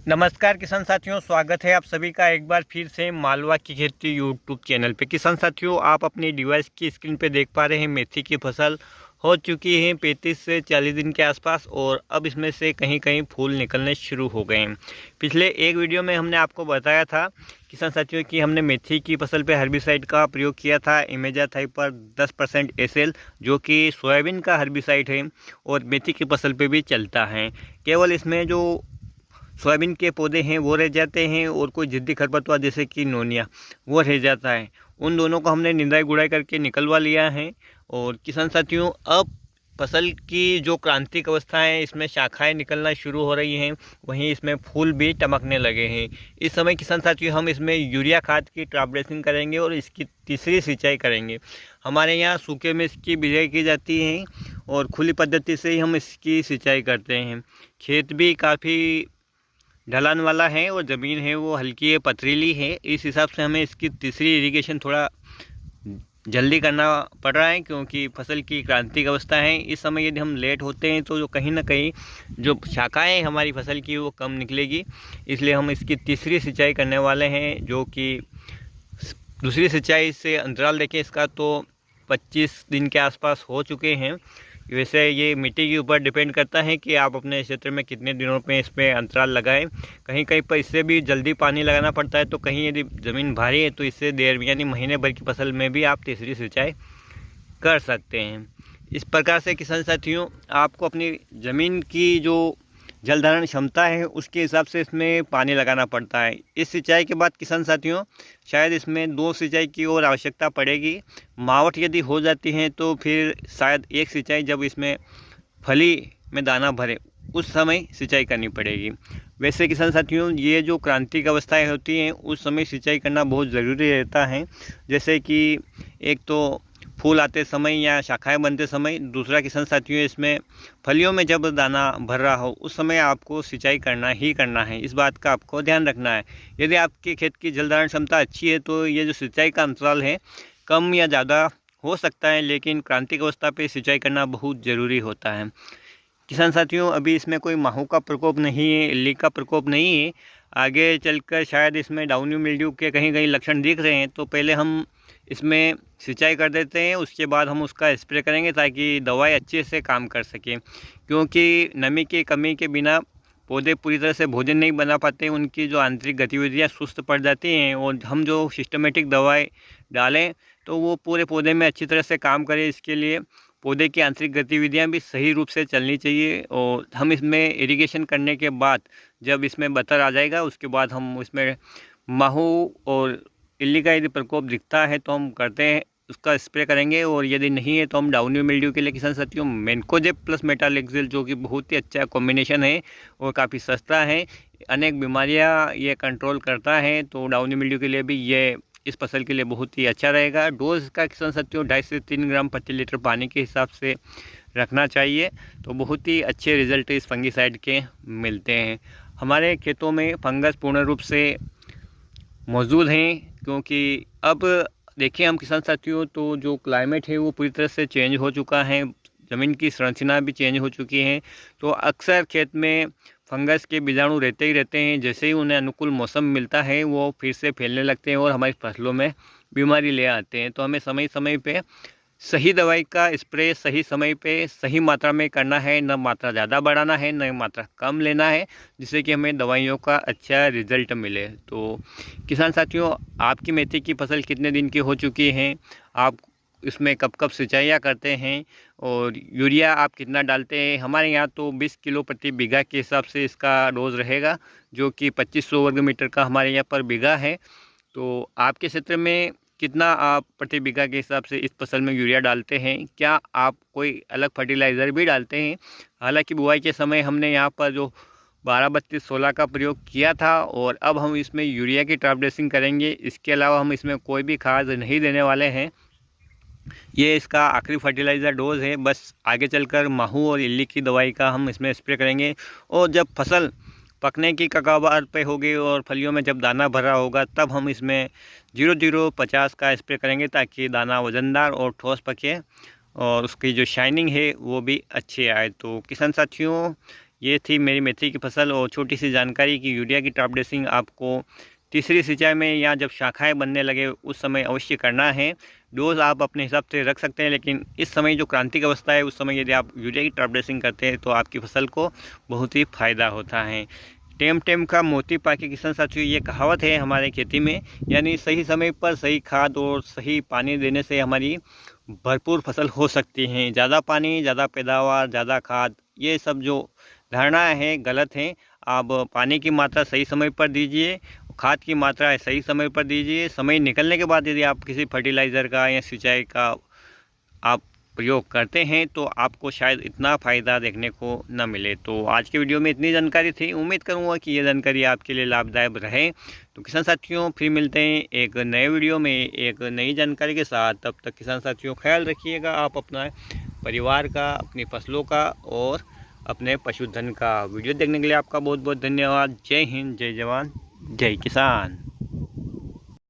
नमस्कार किसान साथियों, स्वागत है आप सभी का एक बार फिर से मालवा की खेती यूट्यूब चैनल पे। किसान साथियों, आप अपनी डिवाइस की स्क्रीन पे देख पा रहे हैं मेथी की फसल हो चुकी है 35 से 40 दिन के आसपास और अब इसमें से कहीं कहीं फूल निकलने शुरू हो गए हैं। पिछले एक वीडियो में हमने आपको बताया था किसान साथियों कि हमने मेथी की फसल पे हर्बिसाइड का प्रयोग किया था इमेजाथाइपर 10% SL, जो कि सोयाबीन का हर्बिसाइड है और मेथी की फसल पे भी चलता है। केवल इसमें जो सोयाबीन के पौधे हैं वो रह जाते हैं और कोई जिद्दी खरपतवार जैसे कि नोनिया वो रह जाता है। उन दोनों को हमने निंदाई गुड़ाई करके निकलवा लिया है। और किसान साथियों, अब फसल की जो क्रांतिक अवस्था है, इसमें शाखाएं निकलना शुरू हो रही हैं, वहीं इसमें फूल भी टमकने लगे हैं। इस समय किसान साथियों, हम इसमें यूरिया खाद की ट्रैप ड्रेसिंग करेंगे और इसकी तीसरी सिंचाई करेंगे। हमारे यहाँ सूखे में इसकी बिजाई की जाती है और खुली पद्धति से ही हम इसकी सिंचाई करते हैं। खेत भी काफ़ी ढलान वाला है और ज़मीन है वो हल्की है, पथरीली है। इस हिसाब से हमें इसकी तीसरी इरिगेशन थोड़ा जल्दी करना पड़ रहा है, क्योंकि फसल की क्रांतिक अवस्था है। इस समय यदि हम लेट होते हैं तो जो कहीं ना कहीं जो शाखाएं हमारी फसल की वो कम निकलेगी। इसलिए हम इसकी तीसरी सिंचाई करने वाले हैं, जो कि दूसरी सिंचाई से अंतराल देखें इसका तो 25 दिन के आसपास हो चुके हैं। वैसे ये मिट्टी के ऊपर डिपेंड करता है कि आप अपने क्षेत्र में कितने दिनों पे इसमें अंतराल लगाएं। कहीं कहीं पर इससे भी जल्दी पानी लगाना पड़ता है, तो कहीं यदि ज़मीन भारी है तो इससे देर यानी महीने भर की फसल में भी आप तीसरी सिंचाई कर सकते हैं। इस प्रकार से किसान साथियों, आपको अपनी ज़मीन की जो जल धारण क्षमता है उसके हिसाब से इसमें पानी लगाना पड़ता है। इस सिंचाई के बाद किसान साथियों, शायद इसमें 2 सिंचाई की और आवश्यकता पड़ेगी। मावट यदि हो जाती है तो फिर शायद 1 सिंचाई, जब इसमें फली में दाना भरे उस समय सिंचाई करनी पड़ेगी। वैसे किसान साथियों, ये जो क्रांतिक अवस्थाएं होती हैं उस समय सिंचाई करना बहुत ज़रूरी रहता है। जैसे कि एक तो फूल आते समय या शाखाएं बनते समय, दूसरा किसान साथियों इसमें फलियों में जब दाना भर रहा हो उस समय आपको सिंचाई करना ही करना है। इस बात का आपको ध्यान रखना है। यदि आपके खेत की जल धारण क्षमता अच्छी है तो ये जो सिंचाई का अंतराल है कम या ज़्यादा हो सकता है, लेकिन क्रांतिक अवस्था पे सिंचाई करना बहुत ज़रूरी होता है। किसान साथियों, अभी इसमें कोई माहू का प्रकोप नहीं है, इल्ली का प्रकोप नहीं है। आगे चलकर शायद इसमें डाउनी मिल्ड्यू के कहीं कहीं लक्षण दिख रहे हैं, तो पहले हम इसमें सिंचाई कर देते हैं, उसके बाद हम उसका स्प्रे करेंगे ताकि दवाई अच्छे से काम कर सके। क्योंकि नमी की कमी के बिना पौधे पूरी तरह से भोजन नहीं बना पाते, उनकी जो आंतरिक गतिविधियां सुस्त पड़ जाती हैं। और हम जो सिस्टमेटिक दवाई डालें तो वो पूरे पौधे में अच्छी तरह से काम करे। इसके लिए पौधे की आंतरिक गतिविधियां भी सही रूप से चलनी चाहिए। और हम इसमें इरिगेशन करने के बाद जब इसमें बतर आ जाएगा उसके बाद हम इसमें माहू और इल्ली का यदि प्रकोप दिखता है तो हम करते हैं उसका स्प्रे करेंगे। और यदि नहीं है तो हम डाउनी मिल्ड्यू के लिए किसान साथियों मैनकोजेब प्लस मेटालेक्सिल, जो कि बहुत ही अच्छा कॉम्बिनेशन है और काफ़ी सस्ता है, अनेक बीमारियां ये कंट्रोल करता है, तो डाउनी मिल्ड्यू के लिए भी ये इस फसल के लिए बहुत ही अच्छा रहेगा। डोज का किसान साथियों 2.5 से 3 ग्राम प्रति लीटर पानी के हिसाब से रखना चाहिए, तो बहुत ही अच्छे रिजल्ट इस फंगीसाइड के मिलते हैं। हमारे खेतों में फंगस पूर्ण रूप से मौजूद हैं, क्योंकि अब देखिए हम किसान साथियों, तो जो क्लाइमेट है वो पूरी तरह से चेंज हो चुका है, ज़मीन की संरचना भी चेंज हो चुकी है। तो अक्सर खेत में फंगस के बीजाणु रहते ही रहते हैं। जैसे ही उन्हें अनुकूल मौसम मिलता है वो फिर से फैलने लगते हैं और हमारी फसलों में बीमारी ले आते हैं। तो हमें समय समय पे सही दवाई का स्प्रे सही समय पे सही मात्रा में करना है, न मात्रा ज़्यादा बढ़ाना है न मात्रा कम लेना है, जिससे कि हमें दवाइयों का अच्छा रिजल्ट मिले। तो किसान साथियों, आपकी मेथी की फसल कितने दिन की हो चुकी है, आप इसमें कब कब सिंचाइयाँ करते हैं और यूरिया आप कितना डालते हैं? हमारे यहाँ तो 20 किलो प्रति बीघा के हिसाब से इसका डोज रहेगा, जो कि 2500 वर्ग मीटर का हमारे यहाँ पर बीघा है। तो आपके क्षेत्र में कितना आप प्रति बीघा के हिसाब से इस फसल में यूरिया डालते हैं? क्या आप कोई अलग फर्टिलाइज़र भी डालते हैं? हालांकि बुआई के समय हमने यहाँ पर जो 12-32-16 का प्रयोग किया था और अब हम इसमें यूरिया की ट्रैप ड्रेसिंग करेंगे। इसके अलावा हम इसमें कोई भी खाद नहीं देने वाले हैं। ये इसका आखिरी फर्टिलाइज़र डोज है। बस आगे चलकर माहू और इल्ली की दवाई का हम इसमें स्प्रे करेंगे। और जब फसल पकने की कगार पे होगी और फलियों में जब दाना भरा होगा तब हम इसमें 0050 का स्प्रे करेंगे, ताकि दाना वज़नदार और ठोस पके और उसकी जो शाइनिंग है वो भी अच्छी आए। तो किसान साथियों, ये थी मेरी मेथी की फसल। और छोटी सी जानकारी कि यूरिया की टॉप ड्रेसिंग आपको तीसरी सिंचाई में या जब शाखाएं बनने लगे उस समय अवश्य करना है। डोज आप अपने हिसाब से रख सकते हैं, लेकिन इस समय जो क्रांतिक अवस्था है उस समय यदि आप यूरिया की टॉप ड्रेसिंग करते हैं तो आपकी फसल को बहुत ही फ़ायदा होता है। टेम टेम का मोती पाके किसान साथियों, ये कहावत है हमारे खेती में, यानी सही समय पर सही खाद और सही पानी देने से हमारी भरपूर फसल हो सकती है। ज़्यादा पानी, ज़्यादा पैदावार, ज़्यादा खाद, ये सब जो धारणा है गलत है। आप पानी की मात्रा सही समय पर दीजिए, खाद की मात्रा सही समय पर दीजिए। समय निकलने के बाद यदि आप किसी फर्टिलाइज़र का या सिंचाई का आप प्रयोग करते हैं तो आपको शायद इतना फ़ायदा देखने को न मिले। तो आज के वीडियो में इतनी जानकारी थी। उम्मीद करूँगा कि ये जानकारी आपके लिए लाभदायक रहे। तो किसान साथियों, फिर मिलते हैं एक नए वीडियो में एक नई जानकारी के साथ। तब तक किसान साथियों, ख्याल रखिएगा आप अपना, परिवार का, अपनी फसलों का और अपने पशुधन का। वीडियो देखने के लिए आपका बहुत बहुत धन्यवाद। जय हिंद, जय जवान, जय किसान।